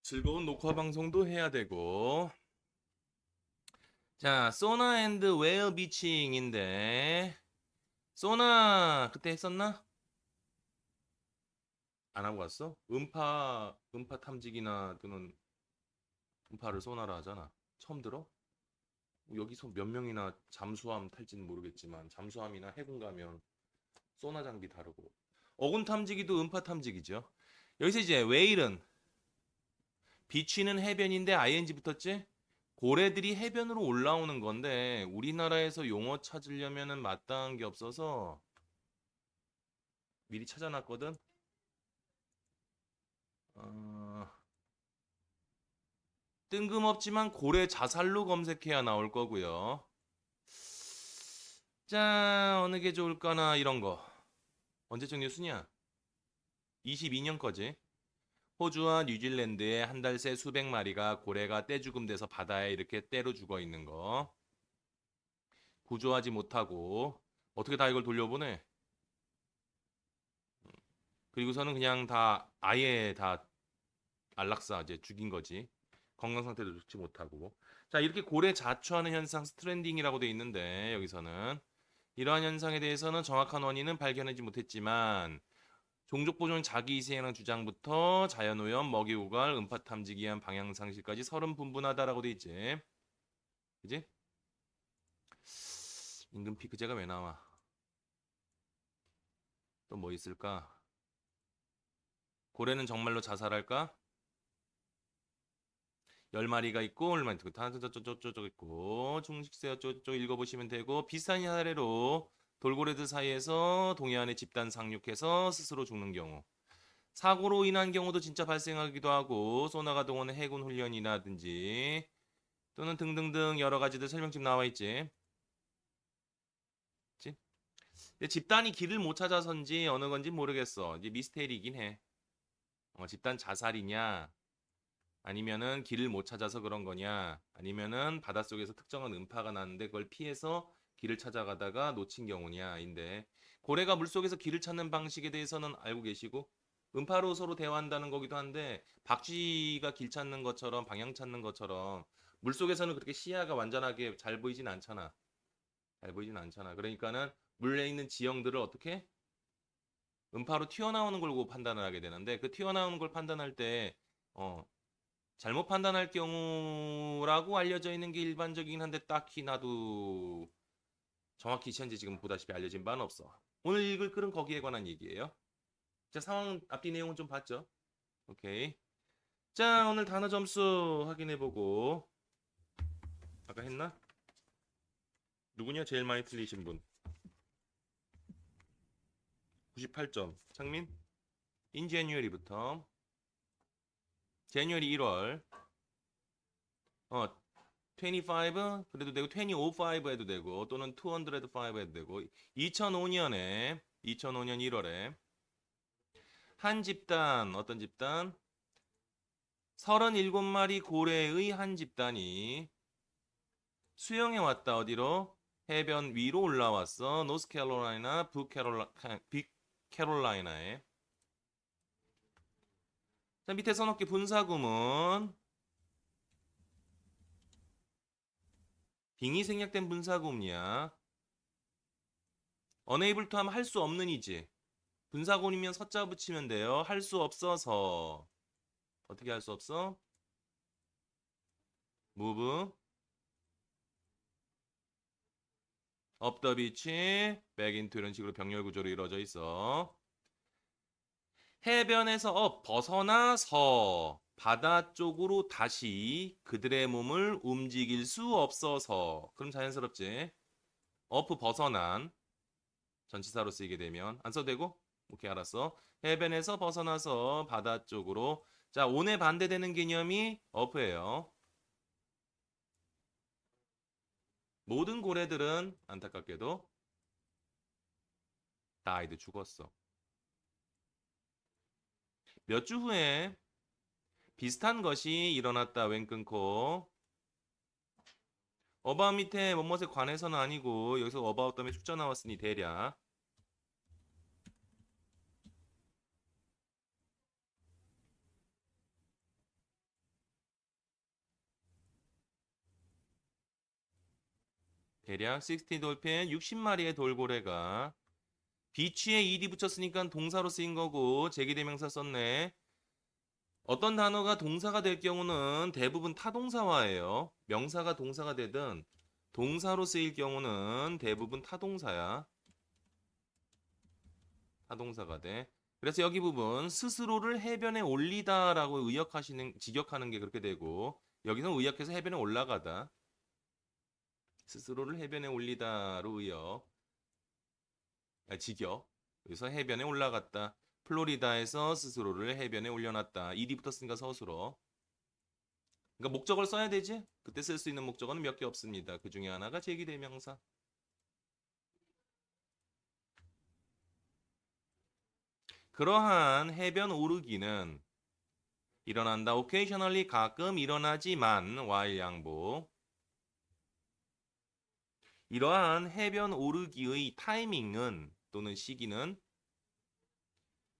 즐거운 녹화 방송도 해야 되고. 자, 소나 앤드 웨어 비칭인데, 소나 그때 했었나? 안 하고 갔어? 음파 탐지기나 또는 음파를 소나라 하잖아. 처음 들어? 여기서 몇 명이나 잠수함 탈지는 모르겠지만 잠수함이나 해군 가면 소나 장비 다르고, 어군 탐지기도 음파 탐지기죠. 여기서 이제 웨일은 비취는 해변인데 ing 붙었지? 고래들이 해변으로 올라오는 건데 우리나라에서 용어 찾으려면은 마땅한 게 없어서 미리 찾아놨거든. 어, 뜬금없지만 고래 자살로 검색해야 나올 거고요. 자, 어느 게 좋을까나 이런 거. 언제적 뉴스냐? 22년 거지. 호주와 뉴질랜드에 한 달 새 수백 마리가 고래가 떼죽음돼서 바다에 이렇게 떼로 죽어 있는 거. 구조하지 못하고 어떻게 다 이걸 돌려보내? 그리고서는 그냥 다 아예 다 안락사 이제 죽인 거지. 건강 상태도 좋지 못하고. 자, 이렇게 고래 자초하는 현상 스트랜딩이라고 돼 있는데 여기서는 이러한 현상에 대해서는 정확한 원인은 발견하지 못했지만 종족 보존 자기 희생이라는 주장부터 자연오염, 먹이 고갈, 음파 탐지기 위한 방향 상실까지 서른 분분하다라고 돼 있지. 그지? 임금 피크제가 왜 나와? 또 뭐 있을까? 고래는 정말로 자살할까? 10마리가 있고 얼마 있고 저쪽 있고 중식세 저쪽 읽어보시면 되고 비슷한 사례로 돌고래들 사이에서 동해안에 집단 상륙해서 스스로 죽는 경우 사고로 인한 경우도 진짜 발생하기도 하고 소나가 동원의 해군 훈련이라든지 또는 등등등 여러 가지들 설명집 나와 있지. 그치? 근데 집단이 길을 못 찾아서인지 어느 건지 모르겠어. 이제 미스테리이긴 해. 집단 자살이냐 아니면은 길을 못 찾아서 그런 거냐? 아니면은 바닷속에서 특정한 음파가 났는데 그걸 피해서 길을 찾아가다가 놓친 경우냐인데 고래가 물속에서 길을 찾는 방식에 대해서는 알고 계시고 음파로 서로 대화한다는 거기도 한데 박쥐가 길 찾는 것처럼 방향 찾는 것처럼 물속에서는 그렇게 시야가 완전하게 잘 보이진 않잖아. 잘 보이진 않잖아. 그러니까는 물에 있는 지형들을 어떻게 음파로 튀어나오는 걸 보고 판단을 하게 되는데 그 튀어나오는 걸 판단할 때 어, 잘못 판단할 경우라고 알려져 있는 게 일반적이긴 한데 딱히 나도 정확히 현재 지금 보다시피 알려진 바는 없어. 오늘 읽을 글은 거기에 관한 얘기예요. 자, 상황 앞뒤 내용은 좀 봤죠? 오케이. 자, 오늘 단어 점수 확인해보고 아까 했나? 누구냐? 제일 많이 틀리신 분. 98점. 창민? In January부터. January 1월. 25 그래도 되고 205 해도 되고 또는 205 해도 되고 2005년 1월에 한 집단 어떤 집단 37마리 고래의 한 집단이 수영해 왔다 어디로 해변 위로 올라왔어 노스캐롤라이나 북캐롤라이나에 자 밑에 써놓기 분사구문 빙의 생략된 분사구문이야 unable to 하면 할 수 없는 이지 분사구문이면 서자 붙이면 돼요 할 수 없어서 어떻게 할 수 없어? move up the beach, back into 이런 식으로 병렬 구조로 이루어져 있어. 해변에서 벗어나서 바다 쪽으로 다시 그들의 몸을 움직일 수 없어서 그럼 자연스럽지. up 벗어난 전치사로 쓰이게 되면 안 써도 되고? 오케이 알았어. 해변에서 벗어나서 바다 쪽으로 자 on에 반대되는 개념이 up예요. 모든 고래들은 안타깝게도 died 죽었어. 몇 주 후에 비슷한 것이 일어났다 웬 끊고 어바웃 밑에 뭐뭇에 관해서는 아니고 여기서 어바웃 다음에 숫자 나왔으니 대략 대략 60 돌핀 60마리의 돌고래가 비치에 ed 붙였으니까 동사로 쓰인 거고 제기대명사 썼네. 어떤 단어가 동사가 될 경우는 대부분 타동사화예요. 명사가 동사가 되든 동사로 쓰일 경우는 대부분 타동사야. 타동사가 돼. 그래서 여기 부분 스스로를 해변에 올리다라고 직역하는 게 그렇게 되고 여기서 의역해서 해변에 올라가다. 스스로를 해변에 올리다로 의역. 직역. 그래서 해변에 올라갔다. 플로리다에서 스스로를 해변에 올려놨다. ed이 붙었으니까 서술어. 그러니까 목적어를 써야 되지? 그때 쓸 수 있는 목적어는 몇 개 없습니다. 그 중에 하나가 제기대명사. 그러한 해변 오르기는 일어난다. occasionally 가끔 일어나지만 while 양보. 이러한 해변 오르기의 타이밍은 또는 시기는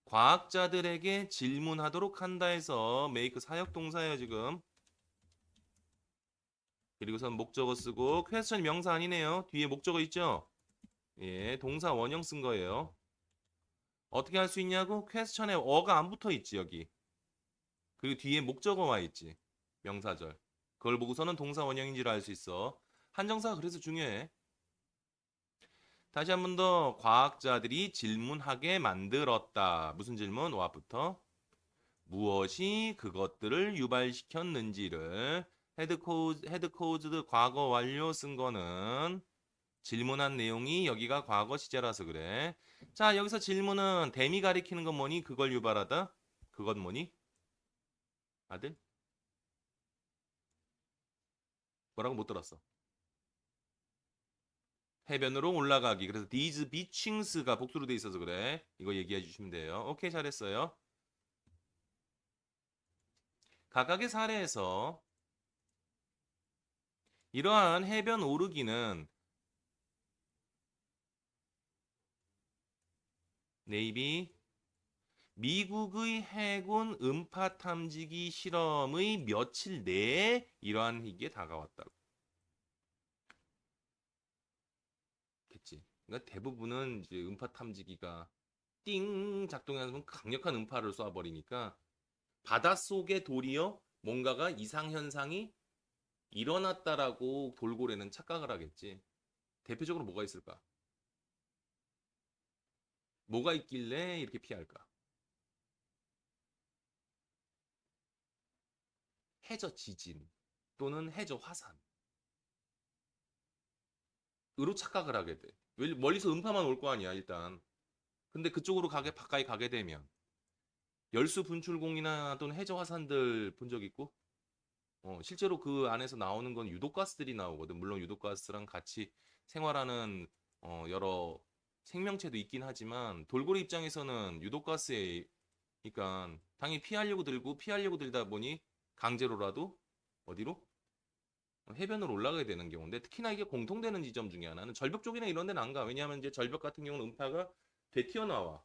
과학자들에게 질문하도록 한다 해서 make 사역동사예요 지금. 그리고선 목적어 쓰고 퀘스천이 명사 아니네요. 뒤에 목적어 있죠? 예, 동사 원형 쓴 거예요. 어떻게 할 수 있냐고? 퀘스천에 어가 안 붙어 있지 여기. 그리고 뒤에 목적어 와 있지. 명사절. 그걸 보고서는 동사 원형인 줄 알 수 있어. 한정사가 그래서 중요해. 다시 한 번 더 과학자들이 질문하게 만들었다. 무슨 질문? what부터 무엇이 그것들을 유발시켰는지를 헤드코즈드 과거 완료 쓴 거는 질문한 내용이 여기가 과거 시제라서 그래. 자, 여기서 질문은 댐이 가리키는 건 뭐니? 그걸 유발하다? 그건 뭐니? 아들? 뭐라고 못 들었어. 해변으로 올라가기. 그래서 these beachings가 복수로 돼 있어서 그래. 이거 얘기해 주시면 돼요. 오케이, 잘했어요. 각각의 사례에서 이러한 해변 오르기는 네이비 미국의 해군 음파 탐지기 실험의 며칠 내에 이러한 희귀에 다가왔다고. 겠지. 그러니까 대부분은 이제 음파 탐지기가 띵 작동하면 강력한 음파를 쏴버리니까 바닷속에 도리어 뭔가가 이상 현상이 일어났다라고 돌고래는 착각을 하겠지. 대표적으로 뭐가 있을까? 뭐가 있길래 이렇게 피할까? 해저 지진 또는 해저 화산으로 착각을 하게 돼. 멀리서 음파만 올 거 아니야, 일단. 근데 그쪽으로 가까이 가게 되면 열수 분출공이나 또는 해저 화산들 본 적 있고, 실제로 그 안에서 나오는 건 유독가스들이 나오거든. 물론 유독가스랑 같이 생활하는 여러 생명체도 있긴 하지만 돌고래 입장에서는 유독가스에 그러니까 당연히 피하려고 들다 보니 강제로라도 어디로? 해변으로 올라가게 되는 경우인데 특히나 이게 공통되는 지점 중에 하나는 절벽 쪽이나 이런 데는 안 가. 왜냐하면 이제 절벽 같은 경우는 음파가 되튀어나와.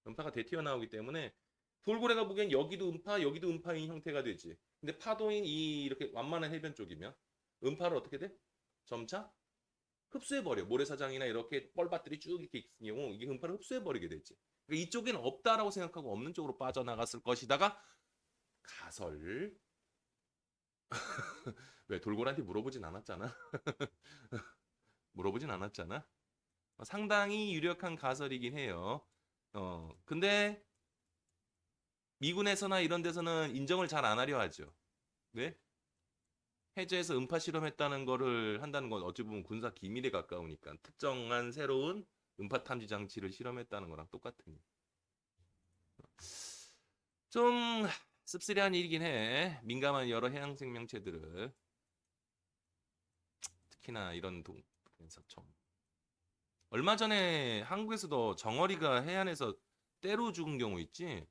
음파가 되튀어나오기 때문에 돌고래가 보기엔 여기도 음파인 형태가 되지. 근데 파도인 이렇게 완만한 해변 쪽이면 음파를 어떻게 돼? 점차 흡수해버려. 모래사장이나 이렇게 뻘밭들이 쭉 이렇게 있는 경우 이게 음파를 흡수해버리게 되지. 그러니까 이쪽엔 없다라고 생각하고 없는 쪽으로 빠져나갔을 것이다가 가설 왜 돌고래한테 물어보진 않았잖아. 물어보진 않았잖아. 상당히 유력한 가설이긴 해요. 근데 미군에서나 이런 데서는 인정을 잘 안 하려 하죠. 왜? 해저에서 음파 실험했다는 거를 한다는 건 어찌 보면 군사 기밀에 가까우니까 특정한 새로운 음파 탐지 장치를 실험했다는 거랑 똑같으니. 좀 씁쓸한 일이긴 해. 민감한 여러 해양 생명체들을 특히나 이런 동에서 좀. 얼마 전에 한국에서도 정어리가 해안에서 때로 죽은 경우 있지.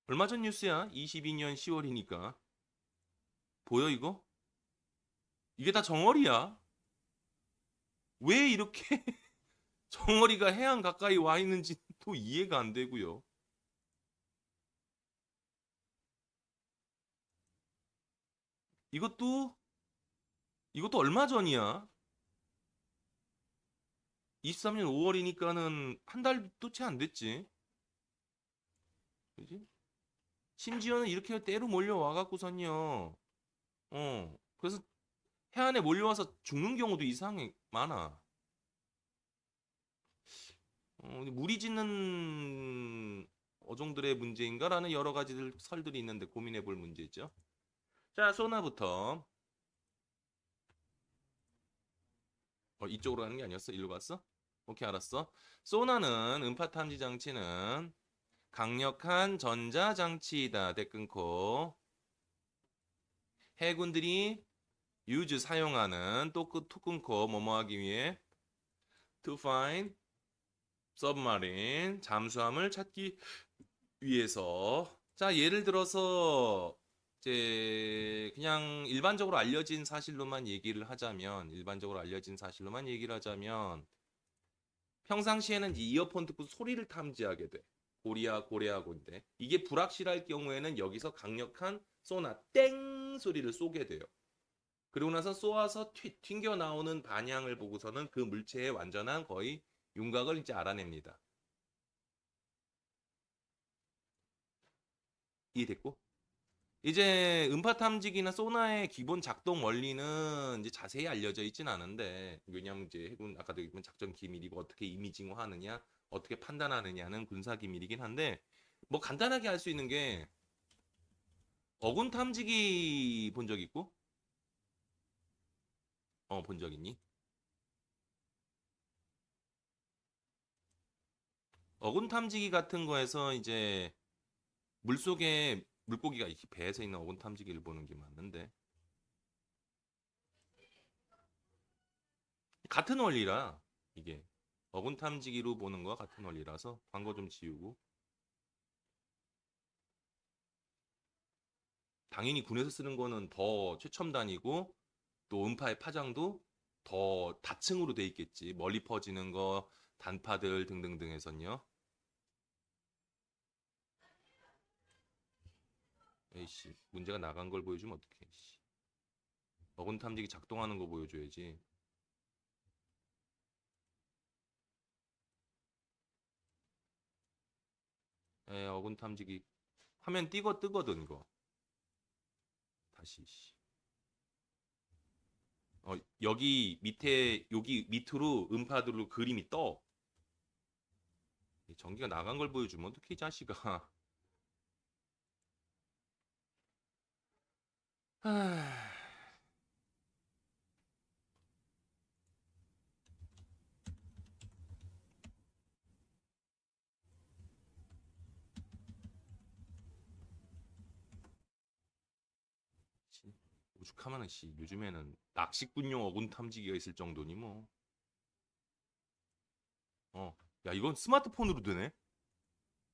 얼마 전 뉴스야. 22년 10월이니까. 보여 이거? 이게 다 정어리야. 왜 이렇게 정어리가 해안 가까이 와 있는지 또 이해가 안 되고요. 이것도 이것도 얼마 전이야? 23년 5월이니까는 한 달도 채 안 됐지. 그지? 심지어는 이렇게 때로 몰려와 갖고선요. 그래서 해안에 몰려와서 죽는 경우도 이상해 많아. 근데 무리 짓는 어종들의 문제인가라는 여러 가지들 설들이 있는데 고민해 볼 문제죠. 자, 소나부터. 이쪽으로 가는 게 아니었어? 일로 갔어? 오케이, 알았어. 소나는 음파 탐지 장치는 강력한 전자 장치이다. 대 끊고 해군들이 use 사용하는 또 끊고 뭐뭐 하기 위해 to find submarine 잠수함을 찾기 위해서. 자, 예를 들어서 이제 그냥 일반적으로 알려진 사실로만 얘기를 하자면 평상시에는 이어폰 듣고 소리를 탐지하게 돼. 고래하고인데 이게 불확실할 경우에는 여기서 강력한 쏘나 땡 소리를 쏘게 돼요. 그리고 나서 쏘아서 튕겨 나오는 반향을 보고서는 그 물체의 완전한 거의 윤곽을 이제 알아냅니다. 이해됐고? 이제 음파 탐지기나 소나의 기본 작동 원리는 이제 자세히 알려져 있진 않은데, 왜냐하면 이제 해군 아까도 얘기했지만 작전 기밀이고 어떻게 이미징화하느냐, 어떻게 판단하느냐는 군사 기밀이긴 한데, 뭐 간단하게 할 수 있는 게 어군 탐지기 본 적 있고? 본 적 있니? 어군 탐지기 같은 거에서 이제 물속에 물고기가 이렇게 배에서 있는 어군 탐지기를 보는 게 맞는데, 같은 원리라 이게 어군 탐지기로 보는 거와 같은 원리라서 광고 좀 지우고. 당연히 군에서 쓰는 거는 더 최첨단이고 또 음파의 파장도 더 다층으로 돼 있겠지. 멀리 퍼지는 거, 단파들 등등등 해서요. 에이씨, 문제가 나간 걸 보여주면 어떡해. 씨. 어군 탐지기 작동하는 거 보여줘야지. 어군 탐지기 화면 뜨거든 이거. 다시. 씨. 여기 밑에 여기 밑으로 음파들로 그림이 떠. 전기가 나간 걸 보여주면 어떡해 이 자식아. 씨, 오죽하면은 씨 요즘에는 낚시꾼용 어군 탐지기가 있을 정도니 뭐. 야 이건 스마트폰으로 되네.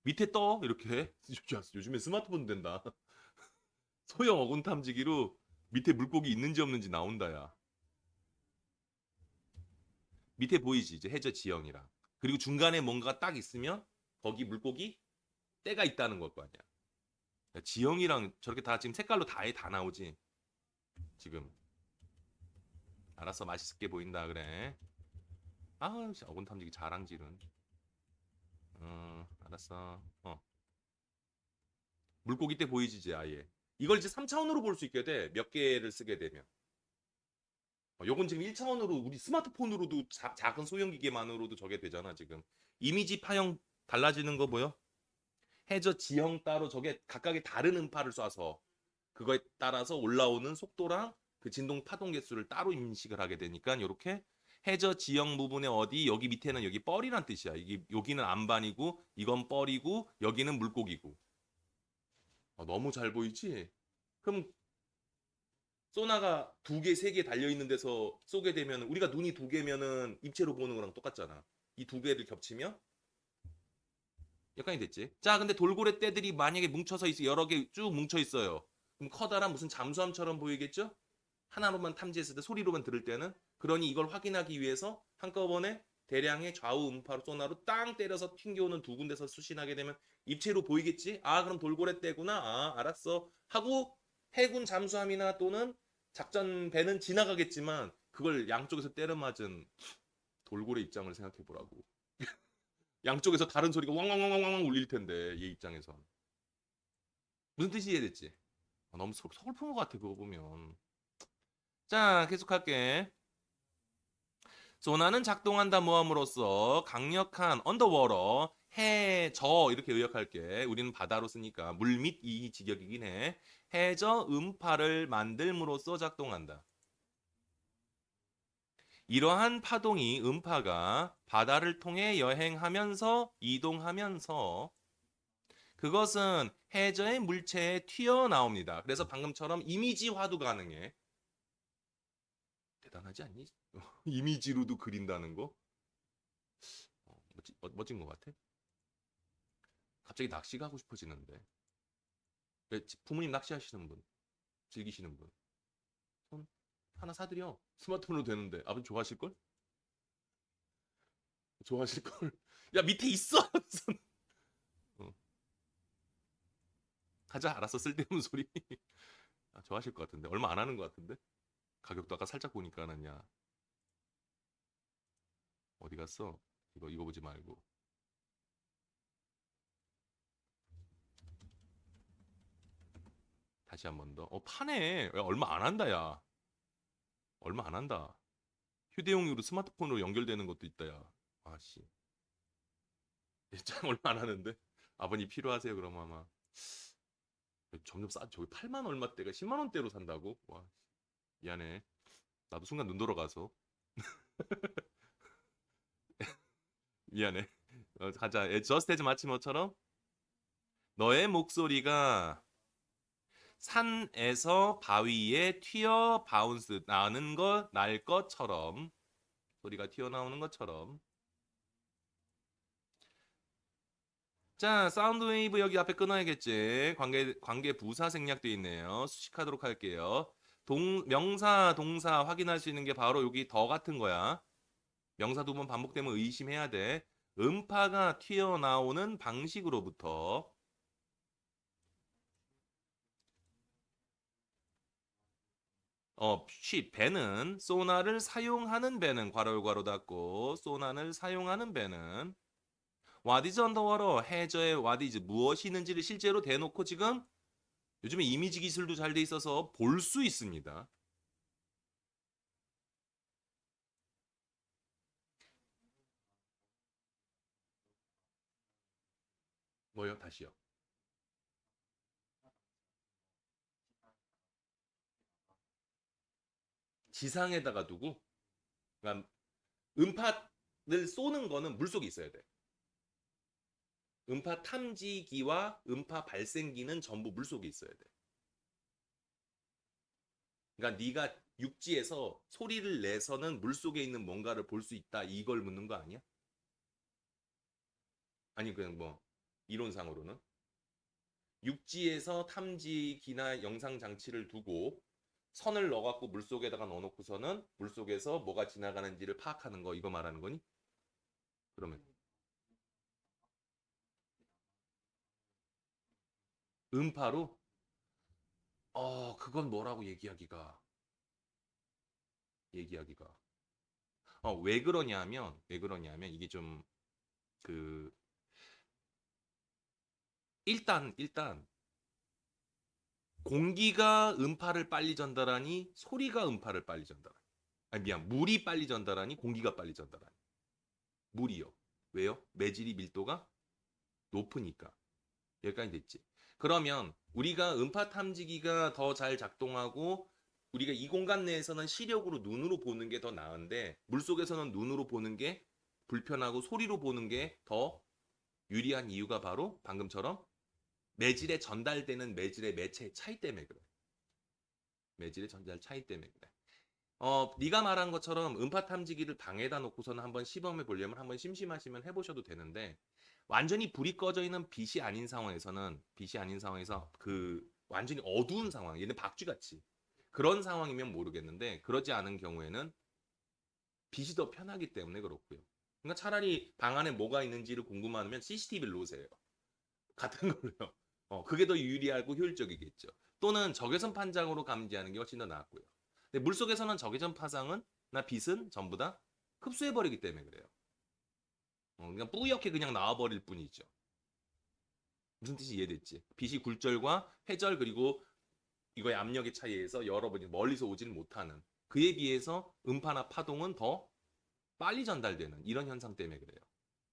밑에 떠 이렇게. 야, 요즘에 스마트폰 된다. 소형 어군 탐지기로 밑에 물고기 있는지 없는지 나온다 야. 밑에 보이지 이제 해저 지형이랑. 그리고 중간에 뭔가 딱 있으면 거기 물고기 때가 있다는 걸 거 아니야. 야, 지형이랑 저렇게 다 지금 색깔로 다 나오지. 지금. 알았어 맛있게 보인다 그래. 아 어군 탐지기 자랑질은. 알았어. 물고기 때 보이지 이제 아예. 이걸 이제 3차원으로 볼 수 있게 돼. 몇 개를 쓰게 되면. 요건 지금 1차원으로 우리 스마트폰으로도 작은 소형 기계만으로도 저게 되잖아 지금. 이미지 파형 달라지는 거 보여? 해저 지형 따로 저게 각각의 다른 음파를 쏴서 그거에 따라서 올라오는 속도랑 그 진동 파동 개수를 따로 인식을 하게 되니까 이렇게 해저 지형 부분에 어디 여기 밑에는 여기 뻘이란 뜻이야. 이게 여기는 안반이고 이건 뻘이고 여기는 물고기고. 너무 잘 보이지? 그럼 소나가 두 개, 세 개 달려 있는 데서 쏘게 되면 우리가 눈이 두 개면은 입체로 보는 거랑 똑같잖아. 이 두 개를 겹치면 약간이 됐지. 자, 근데 돌고래 떼들이 만약에 뭉쳐서 있어 여러 개 쭉 뭉쳐 있어요. 그럼 커다란 무슨 잠수함처럼 보이겠죠? 하나로만 탐지했을 때 소리로만 들을 때는 그러니 이걸 확인하기 위해서 한꺼번에 대량의 좌우 음파로 소나로 땅 때려서 튕겨오는 두 군데서 수신하게 되면 입체로 보이겠지? 아, 그럼 돌고래 떼구나. 아, 알았어. 하고 해군 잠수함이나 또는 작전 배는 지나가겠지만 그걸 양쪽에서 때려 맞은 돌고래 입장을 생각해 보라고. 양쪽에서 다른 소리가 왕왕왕왕왕 울릴 텐데 얘 입장에선 무슨 뜻이 이해됐지? 아, 너무 서글픈 것 같아 그거 보면. 자, 계속할게. 소나는 작동한다 모함으로써 강력한 언더워러 해저 이렇게 의역할게. 우리는 바다로 쓰니까 물 및 이 직역이긴 해. 해저 음파를 만들므로써 작동한다. 이러한 파동이 음파가 바다를 통해 여행하면서 이동하면서 그것은 해저의 물체에 튀어나옵니다. 그래서 방금처럼 이미지화도 가능해. 대단하지 않니? 이미지로도 그린다는 거? 멋진 것 같아. 갑자기 낚시 가고 싶어지는데. 부모님 낚시하시는 분, 즐기시는 분, 손 하나 사드려. 스마트폰으로 되는데 아버지 좋아하실걸? 좋아하실걸? 야 밑에 있어. 어, 가자. 알았어. 쓸데없는 소리. 아, 좋아하실 것 같은데 얼마 안 하는 것 같은데 가격도 아까 살짝 보니까 하냐. 어디 갔어? 이거 보지 말고 다시 한 번 더. 파네. 야, 얼마 안 한다 야. 얼마 안 한다. 휴대용으로 스마트폰으로 연결되는 것도 있다 야. 아씨. 참 얼마 안 하는데. 아버님 필요하세요 그러면 아마. 점점 저기 8만 얼마대가 10만 원대로 산다고? 와 미안해. 나도 순간 눈 돌아가서 미안해. 가자. 저스트 에즈 마치모처럼 너의 목소리가 산에서 바위에 튀어 바운스 나는 것 날 것처럼 소리가 튀어나오는 것처럼. 자, 사운드 웨이브 여기 앞에 끊어야겠지. 관계 부사 생략돼 있네요. 수식하도록 할게요. 명사 동사 확인할 수 있는 게 바로 여기 더 같은 거야. 명사 두 번 반복되면 의심해야 돼. 음파가 튀어나오는 방식으로부터 배는 소나를 사용하는 배는 괄호 괄호 닫고 소나를 사용하는 배는 What is underwater? 해저의 what is 무엇이 있는지를 실제로 대놓고 지금 요즘에 이미지 기술도 잘 돼 있어서 볼 수 있습니다. 뭐요? 다시요. 지상에다가 두고 그러니까 음파를 쏘는 거는 물속에 있어야 돼. 음파 탐지기와 음파 발생기는 전부 물속에 있어야 돼. 그러니까 네가 육지에서 소리를 내서는 물속에 있는 뭔가를 볼 수 있다. 이걸 묻는 거 아니야? 아니 그냥 뭐 이론상으로는 육지에서 탐지기나 영상 장치를 두고 선을 넣어갖고 물속에다가 넣어놓고서는 물속에서 뭐가 지나가는지를 파악하는 거 이거 말하는 거니? 그러면 음파로 그건 뭐라고 얘기하기가 왜 그러냐면 이게 좀 그 일단 공기가 음파를 빨리 전달하니 소리가 음파를 빨리 전달하니 아니 미안 물이 빨리 전달하니 공기가 빨리 전달하니 물이요. 왜요? 매질이 밀도가 높으니까. 여기까지 됐지. 그러면 우리가 음파 탐지기가 더 잘 작동하고 우리가 이 공간 내에서는 시력으로 눈으로 보는 게 더 나은데 물속에서는 눈으로 보는 게 불편하고 소리로 보는 게 더 유리한 이유가 바로 방금처럼 매질에 전달되는 매질의 매체 차이 때문에 그래. 매질의 전달 차이 때문에 그래. 네가 말한 것처럼 음파 탐지기를 방에다 놓고서는 한번 시범해 보려면 한번 심심하시면 해보셔도 되는데 완전히 불이 꺼져 있는 빛이 아닌 상황에서 그 완전히 어두운 상황, 얘는 박쥐같이 그런 상황이면 모르겠는데 그러지 않은 경우에는 빛이 더 편하기 때문에 그렇고요. 그러니까 차라리 방 안에 뭐가 있는지를 궁금하면 CCTV를 놓으세요. 같은 걸로요. 그게 더 유리하고 효율적이겠죠. 또는 적외선 판장으로 감지하는 게 훨씬 더 낫고요. 근데 물속에서는 적외선 파장은 나 빛은 전부 다 흡수해버리기 때문에 그래요. 그냥 뿌옇게 그냥 나와버릴 뿐이죠. 무슨 뜻이 이해됐지? 빛이 굴절과 회절 그리고 이거의 압력의 차이에서 여러분이 멀리서 오지는 못하는 그에 비해서 음파나 파동은 더 빨리 전달되는 이런 현상 때문에 그래요.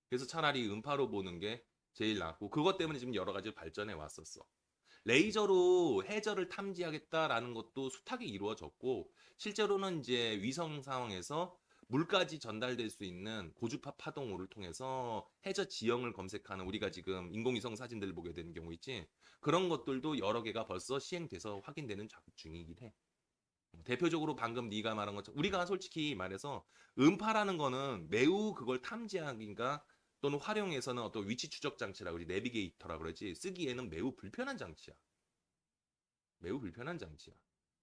그래서 차라리 음파로 보는 게 제일 낫고 그것 때문에 지금 여러 가지 발전해 왔었어. 레이저로 해저를 탐지하겠다라는 것도 숱하게 이루어졌고 실제로는 이제 위성 상황에서 물까지 전달될 수 있는 고주파 파동호를 통해서 해저 지형을 검색하는 우리가 지금 인공위성 사진들을 보게 되는 경우 있지 그런 것들도 여러 개가 벌써 시행돼서 확인되는 작업 중이긴 해. 대표적으로 방금 네가 말한 것처럼 우리가 솔직히 말해서 음파라는 거는 매우 그걸 탐지하기가 또는 활용해서는 어떤 위치 추적 장치라고 그러지 내비게이터라 그러지 쓰기에는 매우 불편한 장치야. 매우 불편한 장치야.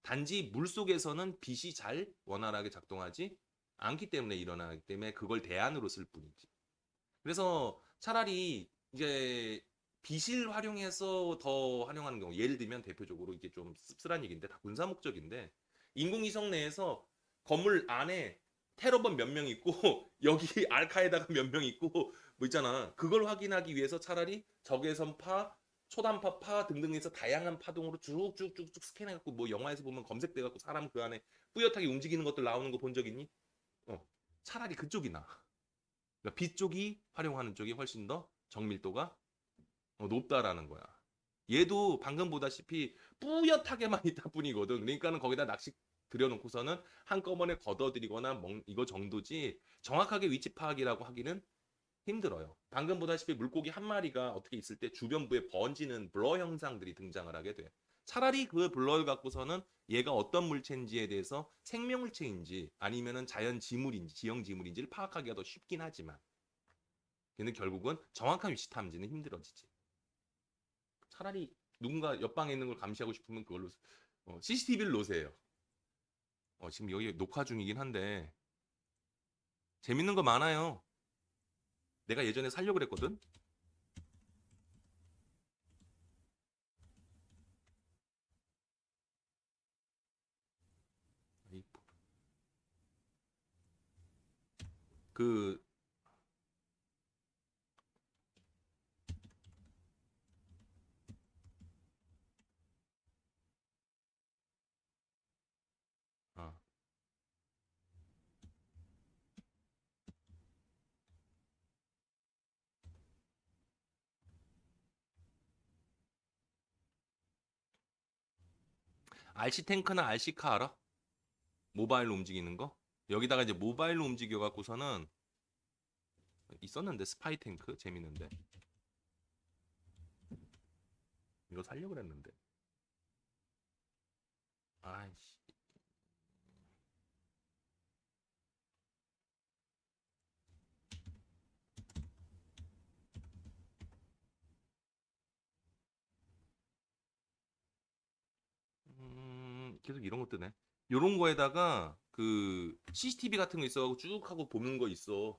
단지 물속에서는 빛이 잘 원활하게 작동하지 않기 때문에 일어나기 때문에 그걸 대안으로 쓸 뿐이지. 그래서 차라리 이제 빛을 활용해서 더 활용하는 경우 예를 들면 대표적으로 이게 좀 씁쓸한 얘기인데 다 군사 목적인데 인공위성 내에서 건물 안에 테러범 몇 명 있고 여기 알카에다가 몇 명 있고 뭐 있잖아 그걸 확인하기 위해서 차라리 적외선파 초단파파 등등해서 다양한 파동으로 쭉쭉쭉쭉 스캔해갖고 뭐 영화에서 보면 검색돼갖고 사람 그 안에 뿌옇하게 움직이는 것들 나오는 거 본 적 있니? 차라리 그쪽이 나. 그러니까 빛 쪽이 활용하는 쪽이 훨씬 더 정밀도가 높다라는 거야. 얘도 방금 보다시피 뿌옇하게만 있다 뿐이거든. 그러니까는 거기다 낚시 들여놓고서는 한꺼번에 걷어들이거나 이거 정도지 정확하게 위치 파악이라고 하기는 힘들어요. 방금 보다시피 물고기 한 마리가 어떻게 있을 때 주변부에 번지는 블러 형상들이 등장을 하게 돼. 차라리 그 블러를 갖고서는 얘가 어떤 물체인지에 대해서 생명물체인지 아니면은 자연 지물인지 지형 지물인지를 파악하기가 더 쉽긴 하지만 근데 결국은 정확한 위치 탐지는 힘들어지지. 차라리 누군가 옆방에 있는 걸 감시하고 싶으면 그걸로 CCTV를 놓으세요. 지금 여기 녹화 중이긴 한데 재밌는 거 많아요. 내가 예전에 살려고 그랬거든. 그 아, RC 탱크나 RC카 알아? 모바일로 움직이는 거? 여기다가 이제 모바일로 움직여 갖고서는 있었는데 스파이 탱크 재밌는데 이거 살려고 그랬는데 아이씨 계속 이런 거 뜨네. 요런 거에다가 그 CCTV 같은 거 있어가지고 쭉 하고 보는 거 있어.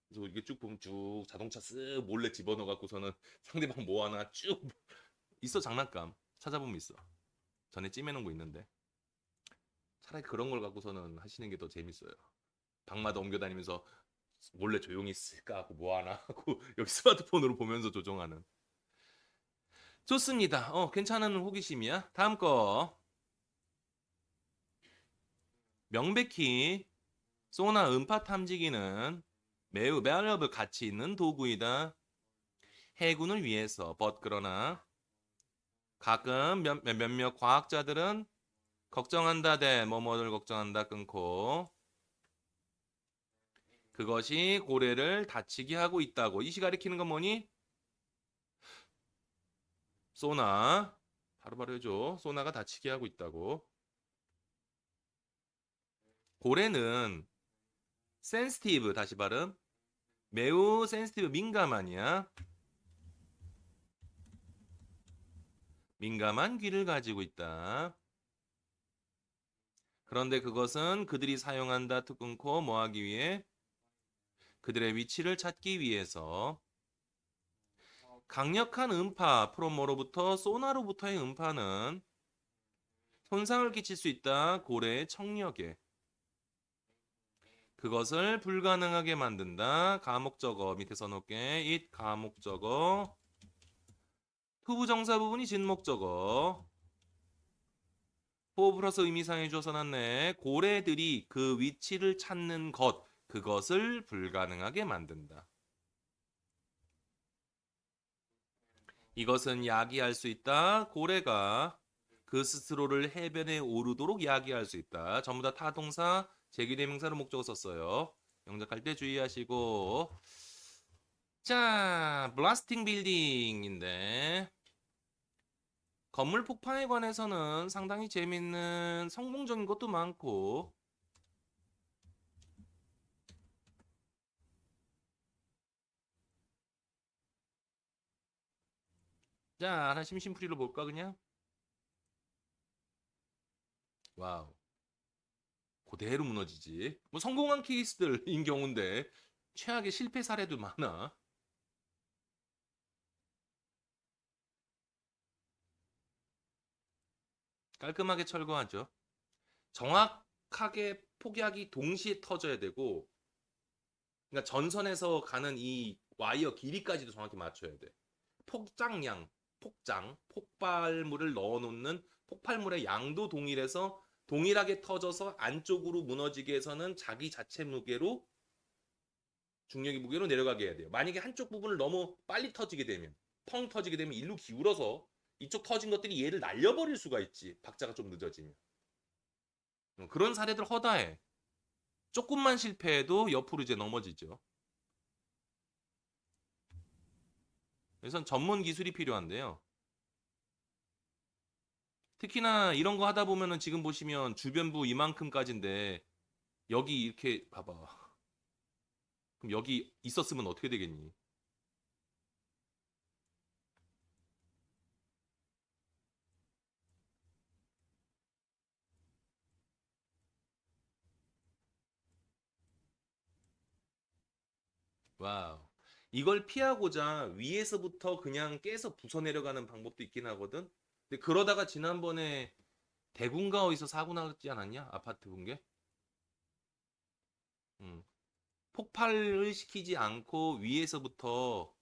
그래서 이게 쭉 보면 쭉 자동차 쓱 몰래 집어넣어 갖고서는 상대방 뭐 하나 쭉 있어 장난감 찾아보면 있어. 전에 찜해놓은 거 있는데 차라리 그런 걸 갖고서는 하시는 게 더 재밌어요. 방마다 옮겨다니면서 몰래 조용히 쓸까 하고 뭐 하나 하고 여기 스마트폰으로 보면서 조종하는. 좋습니다. 괜찮은 호기심이야. 다음 거 명백히 소나 음파 탐지기는 매우 밸러블 가치 있는 도구이다. 해군을 위해서 그러나 가끔 몇몇 과학자들은 걱정한다 대 뭐뭐를 걱정한다 끊고 그것이 고래를 다치게 하고 있다고. 이시 가리키는 건 뭐니? 소나 바로바로 해줘. 소나가 다치게 하고 있다고. 고래는 센스티브 다시 발음 매우 센스티브 민감하냐? 민감한 귀를 가지고 있다. 그런데 그것은 그들이 사용한다 끊고 뭐 하기 위해 그들의 위치를 찾기 위해서 강력한 음파, 프로모로부터 소나로부터의 음파는 손상을 끼칠 수 있다. 고래의 청력에. 그것을 불가능하게 만든다. 가목적어 밑에 써놓을게. it 가목적어. 후부정사 부분이 진목적어. 호흡 플러스 의미상해 줘서 놨네. 고래들이 그 위치를 찾는 것, 그것을 불가능하게 만든다. 이것은 야기할 수 있다. 고래가 그 스스로를 해변에 오르도록 야기할 수 있다. 전부 다 타동사, 제기대명사로 목적어 썼어요. 영작할 때 주의하시고. 자, 블라스팅 빌딩인데 건물 폭파에 관해서는 상당히 재밌는 성공적인 것도 많고 자, 하나 심심풀이로 볼까 그냥? 와우. 그대로 무너지지. 뭐 성공한 케이스들인 경우인데 최악의 실패 사례도 많아. 깔끔하게 철거하죠. 정확하게 폭약이 동시에 터져야 되고, 그러니까 전선에서 가는 이 와이어 길이까지도 정확히 맞춰야 돼. 폭장량, 폭발물을 넣어놓는 폭발물의 양도 동일해서 동일하게 터져서 안쪽으로 무너지게 해서는 자기 자체 무게로 중력의 무게로 내려가게 해야 돼요. 만약에 한쪽 부분을 너무 빨리 터지게 되면 펑 터지게 되면 일로 기울어서 이쪽 터진 것들이 얘를 날려버릴 수가 있지. 박자가 좀 늦어지면. 그런 사례들 허다해. 조금만 실패해도 옆으로 이제 넘어지죠. 그래서 전문 기술이 필요한데요. 특히나 이런 거 하다 보면은 지금 보시면 주변부 이만큼까지인데 여기 이렇게 봐봐. 그럼 여기 있었으면 어떻게 되겠니? 와우. 이걸 피하고자 위에서부터 그냥 깨서 부서 내려가는 방법도 있긴 하거든. 근데 그러다가 지난번에 대군가 어디서 사고 나지 않았냐? 아파트 붕괴? 음. 폭발을 시키지 않고 위에서부터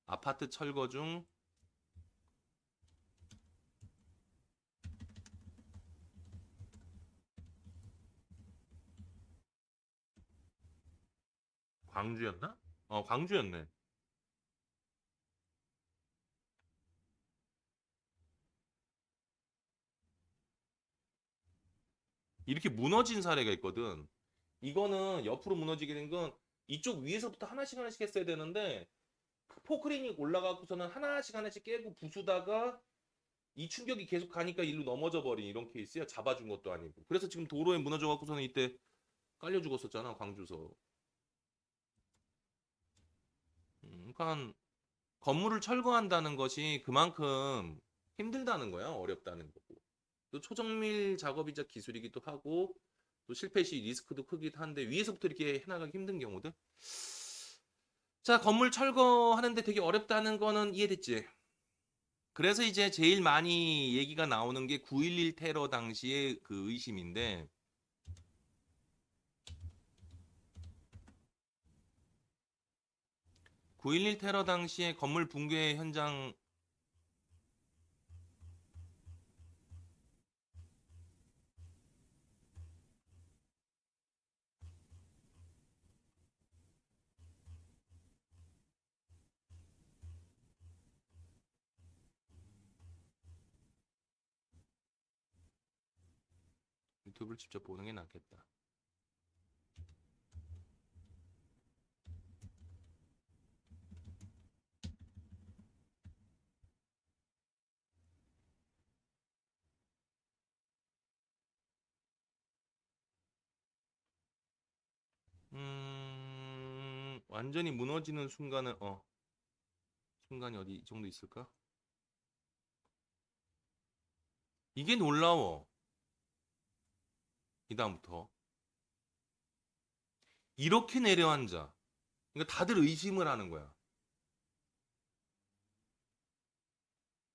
아파트 철거 중 광주였나? 광주였네. 이렇게 무너진 사례가 있거든. 이거는 옆으로 무너지게 된 건 이쪽 위에서부터 하나씩 하나씩 했어야 되는데 포크레인이 올라가고서는 하나씩 하나씩 깨고 부수다가 이 충격이 계속 가니까 일로 넘어져 버린 이런 케이스야. 잡아준 것도 아니고. 그래서 지금 도로에 무너져 갖고서는 이때 깔려 죽었었잖아, 광주서. 그러니까 건물을 철거한다는 것이 그만큼 힘들다는 거야. 어렵다는 거고. 또 초정밀 작업이자 기술이기도 하고 또 실패 시 리스크도 크기도 한데 위에서부터 이렇게 해나가기 힘든 경우들. 자, 건물 철거하는데 되게 어렵다는 거는 이해됐지? 그래서 이제 제일 많이 얘기가 나오는 게 9.11 테러 당시의 그 의심인데 9.11 테러 당시에 건물 붕괴 현장 유튜브를 직접 보는 게 낫겠다. 완전히 무너지는 순간은 순간이 어디 정도 있을까? 이게 놀라워. 이 다음부터 이렇게 내려앉아. 그러니까 다들 의심을 하는 거야.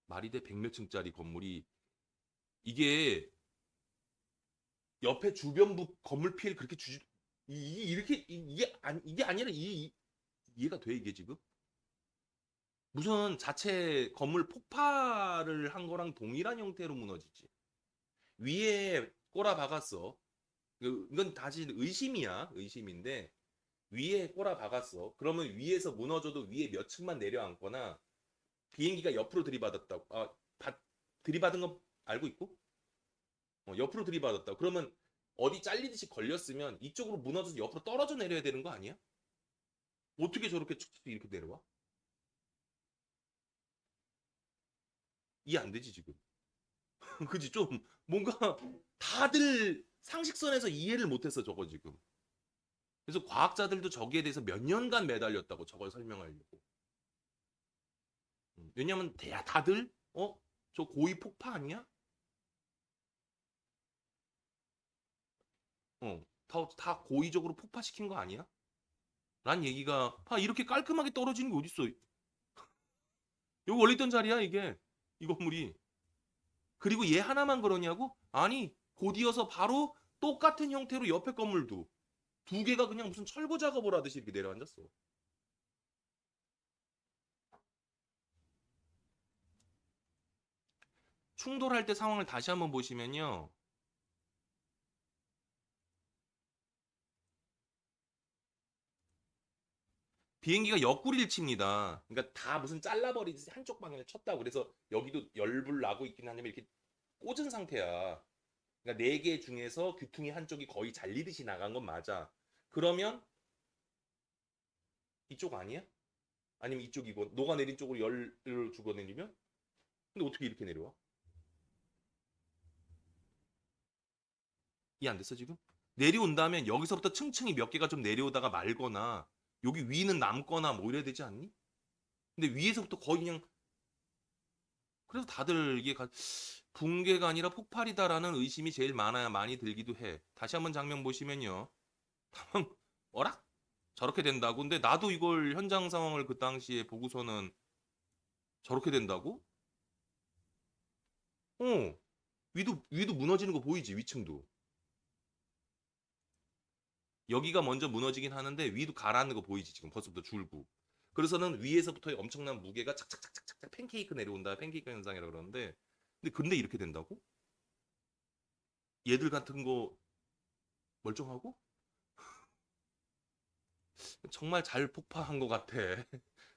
말이 돼 100몇 층짜리 건물이 이게 옆에 주변부 건물 피해를 그렇게 주지 이렇게 이게 아니라 이해가 돼 이게 지금? 무슨 자체 건물 폭발을 한 거랑 동일한 형태로 무너지지. 위에 꼬라 박았어. 이건 다시 의심이야. 의심인데 위에 꼬라 박았어. 그러면 위에서 무너져도 위에 몇 층만 내려앉거나 비행기가 옆으로 들이받았다고. 들이받은 건 알고 있고? 옆으로 들이받았다. 그러면 어디 잘리듯이 걸렸으면 이쪽으로 무너져서 옆으로 떨어져 내려야 되는 거 아니야? 어떻게 저렇게 축축 이렇게 내려와? 이해 안 되지 지금. 그지 좀 뭔가 다들 상식선에서 이해를 못했어 저거 지금. 그래서 과학자들도 저기에 대해서 몇 년간 매달렸다고 저걸 설명하려고. 왜냐면 다들 저 고위 폭파 아니야? 다 고의적으로 폭파시킨 거 아니야? 란 얘기가 이렇게 깔끔하게 떨어지는 게 어딨어? 여기 원래 있던 자리야 이게 이 건물이. 그리고 얘 하나만 그러냐고? 아니 곧이어서 바로 똑같은 형태로 옆에 건물도 두 개가 그냥 무슨 철거 작업을 하듯이 이렇게 내려앉았어. 충돌할 때 상황을 다시 한번 보시면요. 비행기가 옆구리를 칩니다. 그러니까 다 무슨 잘라버리듯이 한쪽 방향을 쳤다고. 그래서 여기도 열불 나고 있긴 하지만 이렇게 꽂은 상태야. 그러니까 네 개 중에서 귀퉁이 한쪽이 거의 잘리듯이 나간 건 맞아. 그러면 이쪽 아니야? 아니면 이쪽이고 녹아내린 쪽으로 열을 주고 내리면? 근데 어떻게 이렇게 내려와? 이해 안 됐어 지금? 내려온다면 여기서부터 층층이 몇 개가 좀 내려오다가 말거나 여기 위는 남거나 뭐 이래야 되지 않니? 근데 위에서부터 거의 그냥 그래서 다들 이게 붕괴가 아니라 폭발이다라는 의심이 제일 많이 들기도 해. 다시 한번 장면 보시면요. 어라? 저렇게 된다고? 근데 나도 이걸 현장 상황을 그 당시에 보고서는 저렇게 된다고? 어. 위도 무너지는 거 보이지? 위층도. 여기가 먼저 무너지긴 하는데 위도 가라앉는 거 보이지? 지금 벌써부터 줄고. 그래서는 위에서부터 엄청난 무게가 착착착착착 팬케이크 내려온다. 팬케이크 현상이라 그러는데 근데 이렇게 된다고? 얘들 같은 거 멀쩡하고? 정말 잘 폭파한 것 같아.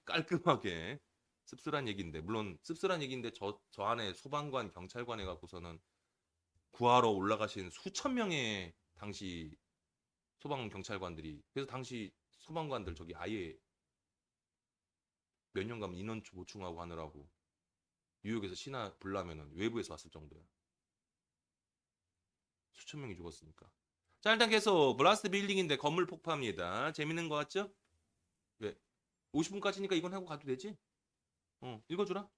깔끔하게. 씁쓸한 얘기인데 물론 씁쓸한 얘기인데 저 안에 소방관 경찰관에 갖고서는 구하러 올라가신 수천 명의 당시 소방 경찰관들이 그래서 당시 소방관들 저기 아예 몇 년간 인원 보충하고 하느라고 뉴욕에서 신화 불나면은 외부에서 왔을 정도야. 수천 명이 죽었으니까. 자 일단 계속 블라스트 빌딩인데 건물 폭파입니다. 재밌는 거 같죠? 왜? 50분까지니까 이건 하고 가도 되지? 읽어주라.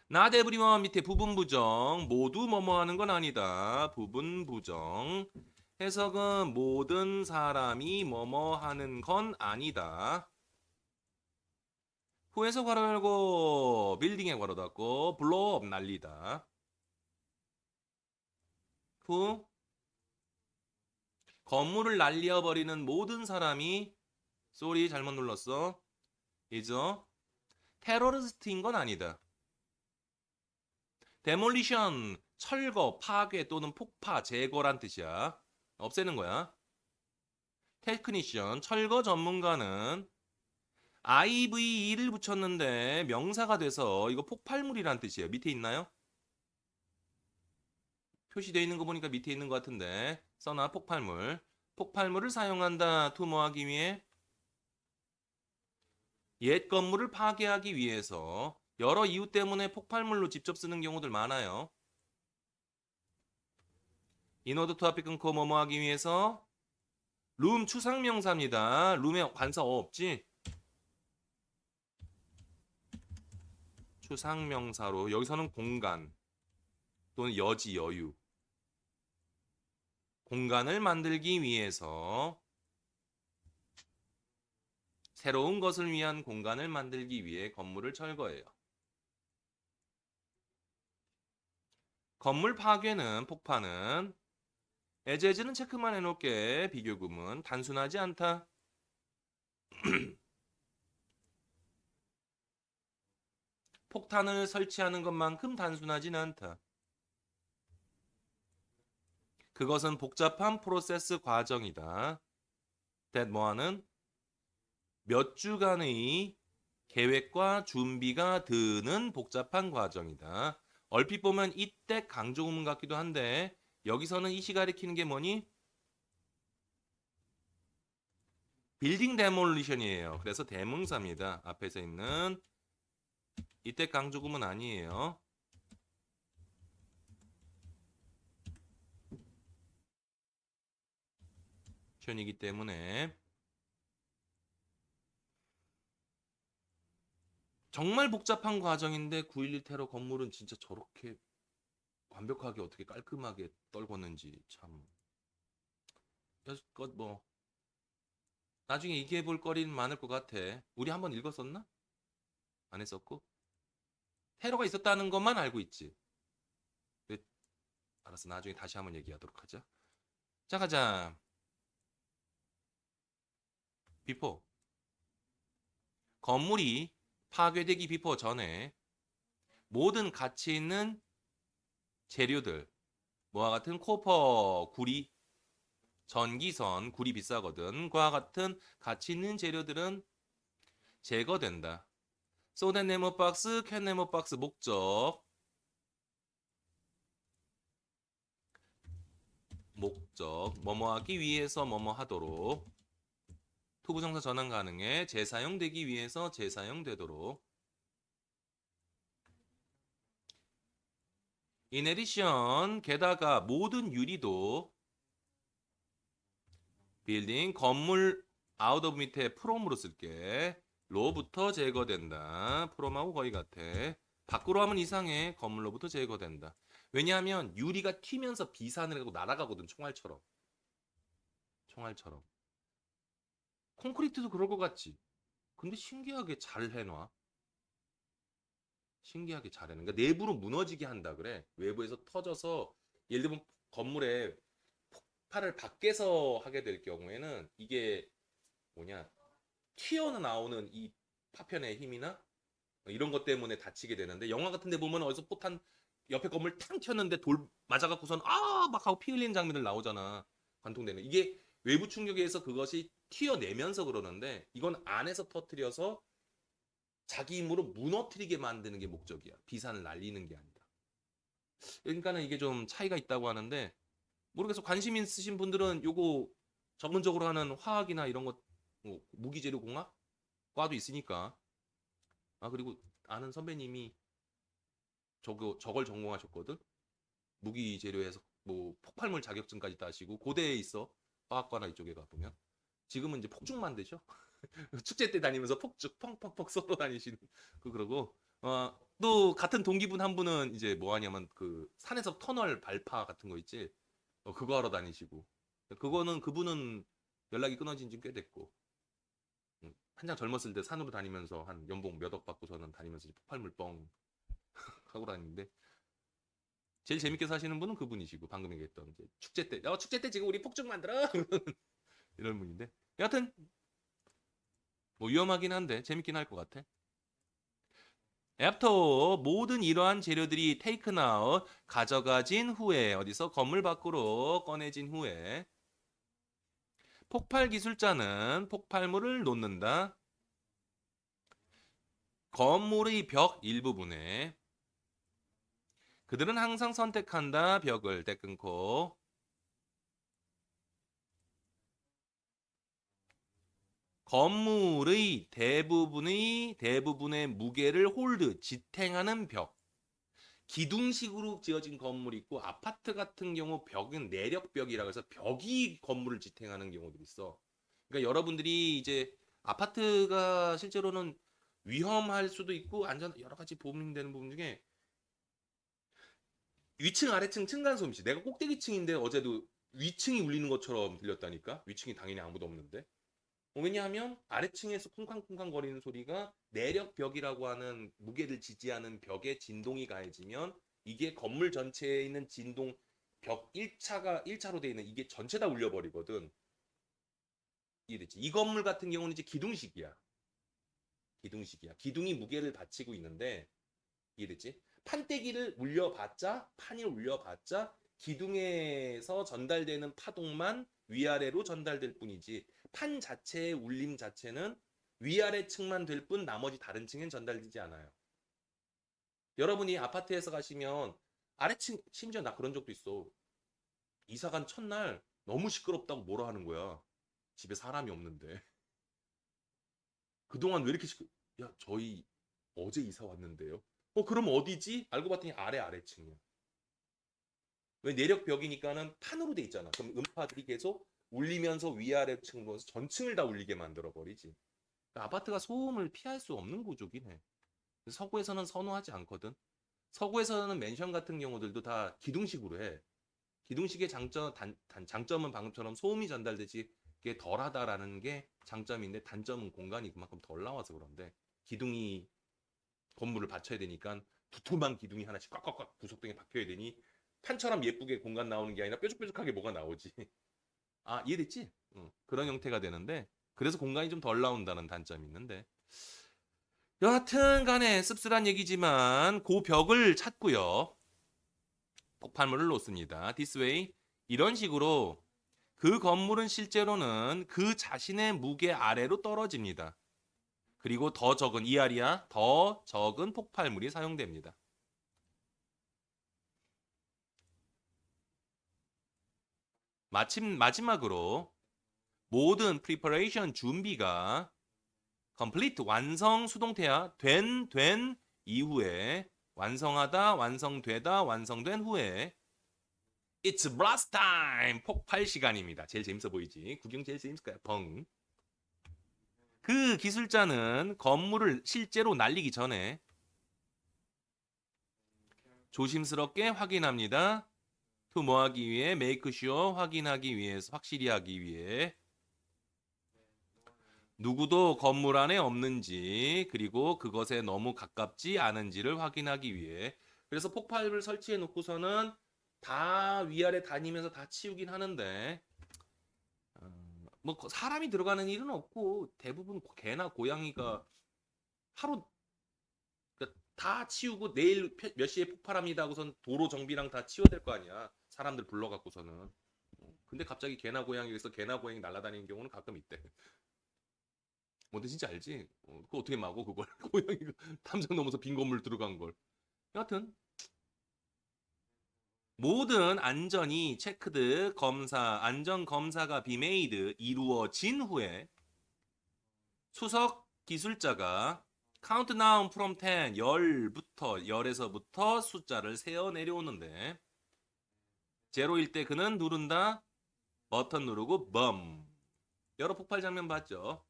not everyone 밑에 부분 부정 모두 뭐뭐 하는 건 아니다. 부분 부정 해석은 모든 사람이 뭐뭐 하는 건 아니다. 후에서 괄호 열고 빌딩에 괄호 닫고 블로업 날리다. 후 건물을 날려버리는 모든 사람이 쏘리 잘못 눌렀어. 이죠 테러리스트인 건 아니다. 데몰리션 철거, 파괴 또는 폭파, 제거란 뜻이야. 없애는 거야. 테크니션 철거 전문가는 IVE를 붙였는데 명사가 돼서 이거 폭발물이란 뜻이에요. 밑에 있나요? 표시되어 있는 거 보니까 밑에 있는 것 같은데 써놔 폭발물. 폭발물을 사용한다. 투모하기 위해 옛 건물을 파괴하기 위해서 여러 이유 때문에 폭발물로 직접 쓰는 경우들 많아요. 인워드 투 앞에 끊고 뭐뭐 하기 위해서 룸 추상명사입니다. 룸에 관사 없지? 추상명사로 여기서는 공간 또는 여지 여유 공간을 만들기 위해서 새로운 것을 위한 공간을 만들기 위해 건물을 철거해요. 건물 파괴는 폭파는 에즈에즈는 체크만 해놓을게. 비교금은 단순하지 않다. 폭탄을 설치하는 것만큼 단순하진 않다. 그것은 복잡한 프로세스 과정이다. that 뭐하는 몇 주간의 계획과 준비가 드는 복잡한 과정이다. 얼핏 보면 이때 강조구문 같기도 한데 여기서는 이시 가리키는 게 뭐니? 빌딩 데몰리션이에요. 그래서 대명사입니다. 앞에서 있는 이때 강조구문 아니에요. 션이기 때문에 정말 복잡한 과정인데 9.11 테러 건물은 진짜 저렇게 완벽하게 어떻게 깔끔하게 떨궜는지 참 여지껏 뭐 나중에 얘기해 볼 거리는 많을 것 같아. 우리 한번 읽었었나? 안 했었고 테러가 있었다는 것만 알고 있지. 그래, 알았어. 나중에 다시 한번 얘기하도록 하자. 자, 가자. 비포. 건물이 파괴되기 비포 전에 모든 가치 있는 재료들, 뭐와 같은 코퍼, 구리, 전기선, 구리 비싸거든. 그와 같은 가치 있는 재료들은 제거된다. 소된 네모 박스, 캔 네모 박스 목적. 뭐뭐 하기 위해서 뭐뭐 하도록. 투부정사 전환 가능해. 재사용되기 위해서 재사용되도록. In addition, 게다가 모든 유리도 빌딩 건물 out of 밑에 from으로 쓸게. 로부터 제거된다. from하고 거의 같아. 밖으로 하면 이상해. 건물로부터 제거된다. 왜냐하면 유리가 튀면서 비산을 하고 날아가거든. 총알처럼. 총알처럼. 콘크리트도 그럴 것 같지. 근데 신기하게 잘 해놔. 신기하게 잘 해놔. 그러니까 내부로 무너지게 한다 그래. 외부에서 터져서 예를 들면 건물에 폭발을 밖에서 하게 될 경우에는 이게 뭐냐 튀어나오는 이 파편의 힘이나 이런 것 때문에 다치게 되는데 영화 같은 데 보면 어디서 포탄 옆에 건물 탕 튀었는데 돌 맞아갖고선 아 막 하고 피 흘리는 장면들 나오잖아. 관통되는 이게 외부 충격에 의해서 그것이 튀어내면서 그러는데 이건 안에서 터트려서 자기 힘으로 무너뜨리게 만드는 게 목적이야. 비산을 날리는 게 아니라. 그러니까는 이게 좀 차이가 있다고 하는데 모르겠어. 관심 있으신 분들은 요거 전문적으로 하는 화학이나 이런 것, 뭐 무기재료 공학 과도 있으니까. 아 그리고 아는 선배님이 저걸 전공하셨거든. 무기재료에서 뭐 폭발물 자격증까지 따시고 고대에 있어. 화학과나 이쪽에 가 보면 지금은 이제 폭죽 만드셔. 축제 때 다니면서 폭죽 펑펑펑 쏘러 다니시는 그러고 또 같은 동기분 한 분은 이제 뭐 하냐면 그 산에서 터널 발파 같은 거 있지. 그거 하러 다니시고 그거는 그분은 연락이 끊어진 지 꽤 됐고 한창 젊었을 때 산으로 다니면서 한 연봉 몇 억 받고서는 다니면서 이제 폭발물 뻥 하고 다니는데 제일 재밌게 사시는 분은 그분이시고 방금 얘기했던 이제 축제 때 지금 우리 폭죽 만들어 이런 분인데 여하튼 뭐 위험하긴 한데 재밌긴 할 것 같아. 애프터 모든 이러한 재료들이 taken out 가져가진 후에 어디서 건물 밖으로 꺼내진 후에 폭발 기술자는 폭발물을 놓는다. 건물의 벽 일부분에 그들은 항상 선택한다. 벽을 대 끊고 건물의 대부분의 무게를 홀드 지탱하는 벽. 기둥식으로 지어진 건물이 있고 아파트 같은 경우 벽은 내력벽이라고 해서 벽이 건물을 지탱하는 경우도 있어. 그러니까 여러분들이 이제 아파트가 실제로는 위험할 수도 있고 안전 여러 가지 고민되는 부분 중에 위층 아래층 층간소음시 내가 꼭대기층인데 어제도 위층이 울리는 것처럼 들렸다니까. 위층이 당연히 아무도 없는데 왜냐하면 아래층에서 쿵쾅쿵쾅 거리는 소리가 내력벽이라고 하는 무게를 지지하는 벽에 진동이 가해지면 이게 건물 전체에 있는 진동 벽 1차로 돼 있는 이게 전체 다 울려버리거든. 이해되지? 이 건물 같은 경우는 이제 기둥식이야. 기둥식이야. 기둥이 무게를 받치고 있는데 이해되지? 판때기를 울려봤자 판이 울려봤자 기둥에서 전달되는 파동만 위아래로 전달될 뿐이지 판 자체의 울림 자체는 위아래 층만 될 뿐 나머지 다른 층엔 전달되지 않아요. 여러분이 아파트에서 가시면 아래층 심지어 나 그런 적도 있어. 이사 간 첫날 너무 시끄럽다고 뭐라 하는 거야. 집에 사람이 없는데. 그동안 왜 이렇게 야, 저희 어제 이사 왔는데요. 그럼 어디지? 알고 봤더니 아래층이야. 왜 내력벽이니까는 판으로 돼 있잖아. 그럼 음파들이 계속 울리면서 위아래층으로 전층을 다 울리게 만들어 버리지. 그러니까 아파트가 소음을 피할 수 없는 구조긴 해. 서구에서는 선호하지 않거든. 서구에서는 맨션 같은 경우들도 다 기둥식으로 해. 기둥식의 장점은 방금처럼 소음이 전달되지 게 덜하다라는 게 장점인데 단점은 공간이 그만큼 덜 나와서 그런데 기둥이 건물을 받쳐야 되니까 두툼한 기둥이 하나씩 꽉꽉꽉 구석등에 박혀야 되니 판처럼 예쁘게 공간 나오는 게 아니라 뾰족뾰족하게 뭐가 나오지. 아, 이해됐지? 그런 형태가 되는데 그래서 공간이 좀 덜 나온다는 단점이 있는데 여하튼 간에 씁쓸한 얘기지만 그 벽을 찾고요. 폭발물을 놓습니다. This way 이런 식으로 그 건물은 실제로는 그 자신의 무게 아래로 떨어집니다. 그리고 더 적은 이알이야 더 적은 폭발물이 사용됩니다. 마지막으로 모든 preparation 준비가 complete 완성 수동태야 된 이후에 완성하다 완성되다 완성된 후에 It's blast time 폭발 시간입니다. 제일 재밌어 보이지? 구경 제일 재밌을 거야. 벙. 그 기술자는 건물을 실제로 날리기 전에 조심스럽게 확인합니다. to 뭐 하기 위해 make sure 확인하기 위해서 확실히 하기 위해 누구도 건물 안에 없는지 그리고 그것에 너무 가깝지 않은지를 확인하기 위해 그래서 폭발을 설치해 놓고서는 다 위아래 다니면서 다 치우긴 하는데 뭐 사람이 들어가는 일은 없고 대부분 개나 고양이가 하루 그러니까 다 치우고 내일 몇 시에 폭발합니다 하고선 도로 정비랑 다 치워야 될 거 아니야. 사람들 불러갖고서는. 근데 갑자기 개나 고양이에서 개나 고양이 날아다니는 경우는 가끔 있대. 뭔데 진짜 알지? 그거 어떻게 막어 그걸? 고양이가 탐정 넘어서 빈 건물 들어간 걸. 여하튼 모든 안전이 체크드 검사 안전 검사가 비메이드 이루어진 후에 수석 기술자가 카운트다운 프롬 10 10에서부터 숫자를 세어 내려오는데 제로일 때 그는 누른다 버튼 누르고 범 여러 폭발 장면 봤죠?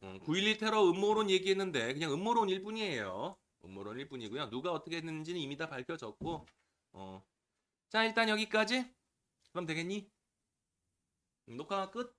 9.11 테러 음모론 얘기했는데 그냥 음모론일 뿐이에요. 음모론일 뿐이고요. 누가 어떻게 했는지는 이미 다 밝혀졌고 자 일단 여기까지 그럼 되겠니? 녹화 끝.